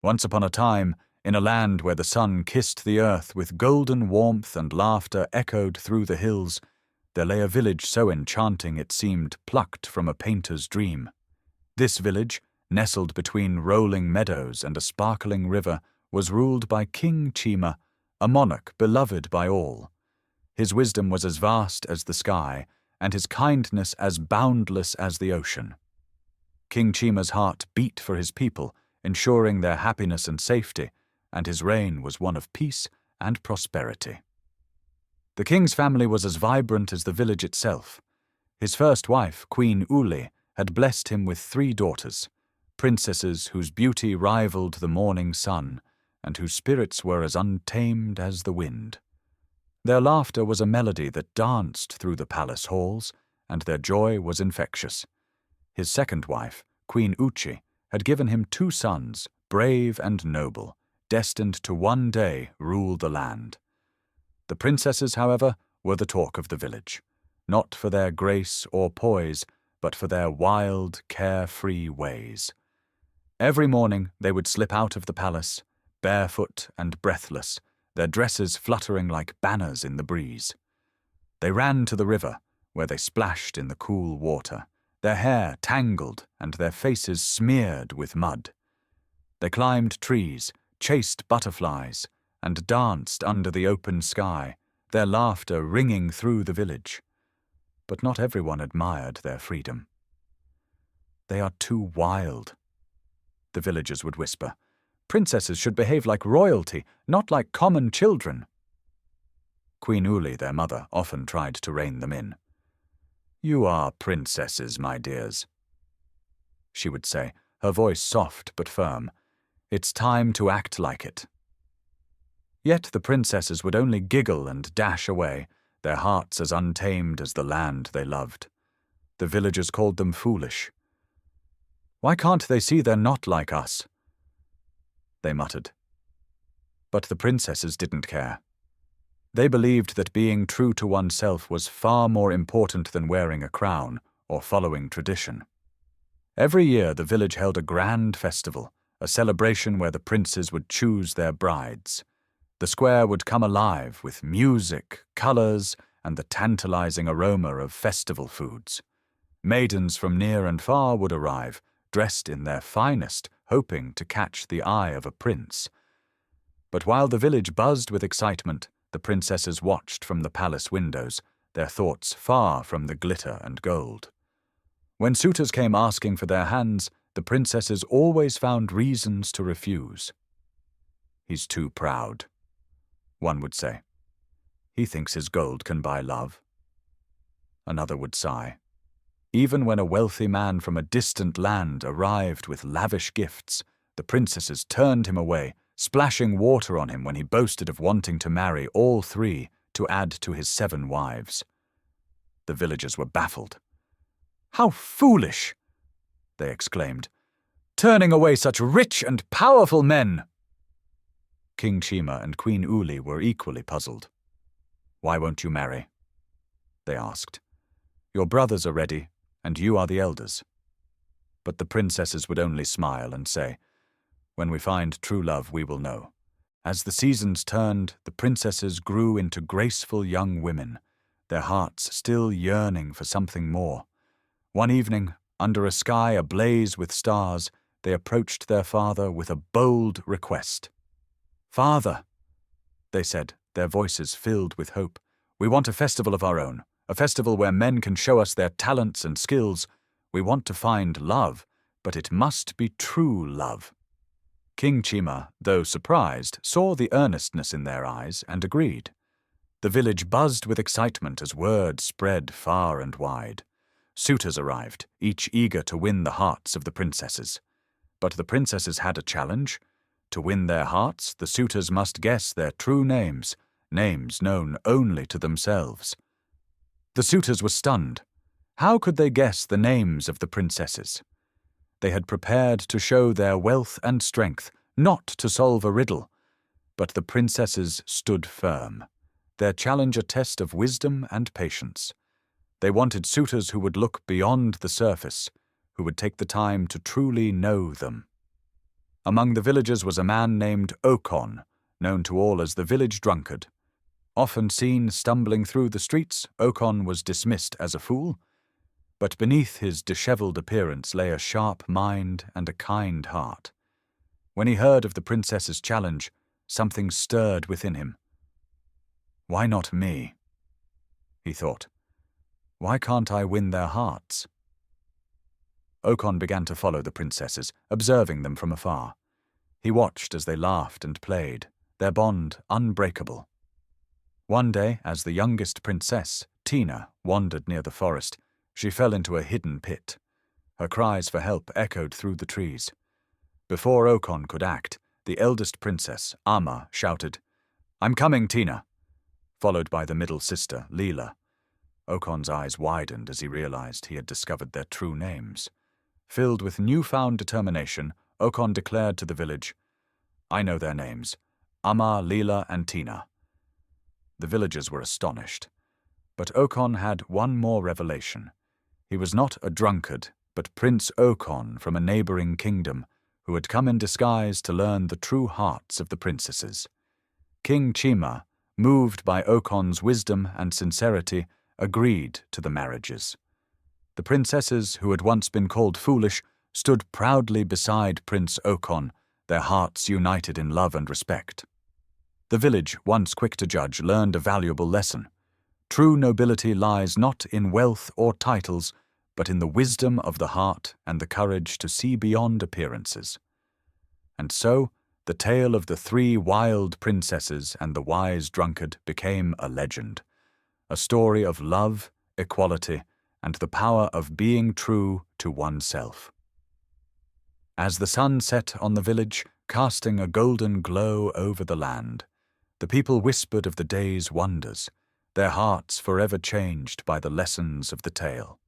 Once upon a time, in a land where the sun kissed the earth with golden warmth and laughter echoed through the hills, there lay a village so enchanting it seemed plucked from a painter's dream. This village, nestled between rolling meadows and a sparkling river, was ruled by King Chima, a monarch beloved by all. His wisdom was as vast as the sky, and his kindness as boundless as the ocean. King Chima's heart beat for his people, ensuring their happiness and safety, and his reign was one of peace and prosperity. The king's family was as vibrant as the village itself. His first wife, Queen Uli, had blessed him with 3 daughters, princesses whose beauty rivaled the morning sun, and whose spirits were as untamed as the wind. Their laughter was a melody that danced through the palace halls, and their joy was infectious. His second wife, Queen Uchi, had given him 2 sons, brave and noble, destined to one day rule the land. The princesses, however, were the talk of the village, not for their grace or poise, but for their wild, carefree ways. Every morning they would slip out of the palace, barefoot and breathless, their dresses fluttering like banners in the breeze. They ran to the river, where they splashed in the cool water, their hair tangled and their faces smeared with mud. They climbed trees, chased butterflies, and danced under the open sky, their laughter ringing through the village. But not everyone admired their freedom. "They are too wild," the villagers would whisper. "Princesses should behave like royalty, not like common children." Queen Uli, their mother, often tried to rein them in. "You are princesses, my dears," she would say, her voice soft but firm. "It's time to act like it." Yet the princesses would only giggle and dash away, their hearts as untamed as the land they loved. The villagers called them foolish. "Why can't they see they're not like us?" they muttered. But the princesses didn't care. They believed that being true to oneself was far more important than wearing a crown or following tradition. Every year the village held a grand festival, a celebration where the princes would choose their brides. The square would come alive with music, colors, and the tantalizing aroma of festival foods. Maidens from near and far would arrive, dressed in their finest, hoping to catch the eye of a prince. But while the village buzzed with excitement, the princesses watched from the palace windows, their thoughts far from the glitter and gold. When suitors came asking for their hands, the princesses always found reasons to refuse. "He's too proud," one would say. "He thinks his gold can buy love." Another would sigh. Even when a wealthy man from a distant land arrived with lavish gifts, the princesses turned him away, splashing water on him when he boasted of wanting to marry all 3 to add to his 7 wives. The villagers were baffled. "How foolish!" they exclaimed. "Turning away such rich and powerful men!" King Chima and Queen Uli were equally puzzled. "Why won't you marry?" they asked. "Your brothers are ready, and you are the elders." But the princesses would only smile and say, "When we find true love, we will know." As the seasons turned, the princesses grew into graceful young women, their hearts still yearning for something more. One evening, under a sky ablaze with stars, they approached their father with a bold request. "Father," they said, their voices filled with hope, "we want a festival of our own, a festival where men can show us their talents and skills. We want to find love, but it must be true love." King Chima, though surprised, saw the earnestness in their eyes and agreed. The village buzzed with excitement as word spread far and wide. Suitors arrived, each eager to win the hearts of the princesses. But the princesses had a challenge. To win their hearts, the suitors must guess their true names, names known only to themselves. The suitors were stunned. How could they guess the names of the princesses? They had prepared to show their wealth and strength, not to solve a riddle. But the princesses stood firm, their challenge a test of wisdom and patience. They wanted suitors who would look beyond the surface, who would take the time to truly know them. Among the villagers was a man named Okon, known to all as the village drunkard. Often seen stumbling through the streets, Okon was dismissed as a fool, but beneath his dishevelled appearance lay a sharp mind and a kind heart. When he heard of the princess's challenge, something stirred within him. "Why not me?" he thought. "Why can't I win their hearts?" Okon began to follow the princesses, observing them from afar. He watched as they laughed and played, their bond unbreakable. One day, as the youngest princess, Tina, wandered near the forest, she fell into a hidden pit. Her cries for help echoed through the trees. Before Okon could act, the eldest princess, Amma, shouted, "I'm coming, Tina," followed by the middle sister, Leela. Okon's eyes widened as he realized he had discovered their true names. Filled with newfound determination, Okon declared to the village, "I know their names, Amma, Leela, and Tina." The villagers were astonished. But Okon had one more revelation. He was not a drunkard, but Prince Okon from a neighboring kingdom, who had come in disguise to learn the true hearts of the princesses. King Chima, moved by Okon's wisdom and sincerity, agreed to the marriages. The princesses, who had once been called foolish, stood proudly beside Prince Okon, their hearts united in love and respect. The village, once quick to judge, learned a valuable lesson. True nobility lies not in wealth or titles, but in the wisdom of the heart and the courage to see beyond appearances. And so, the tale of the 3 wild princesses and the wise drunkard became a legend, a story of love, equality, and the power of being true to oneself. As the sun set on the village, casting a golden glow over the land, the people whispered of the day's wonders, their hearts forever changed by the lessons of the tale.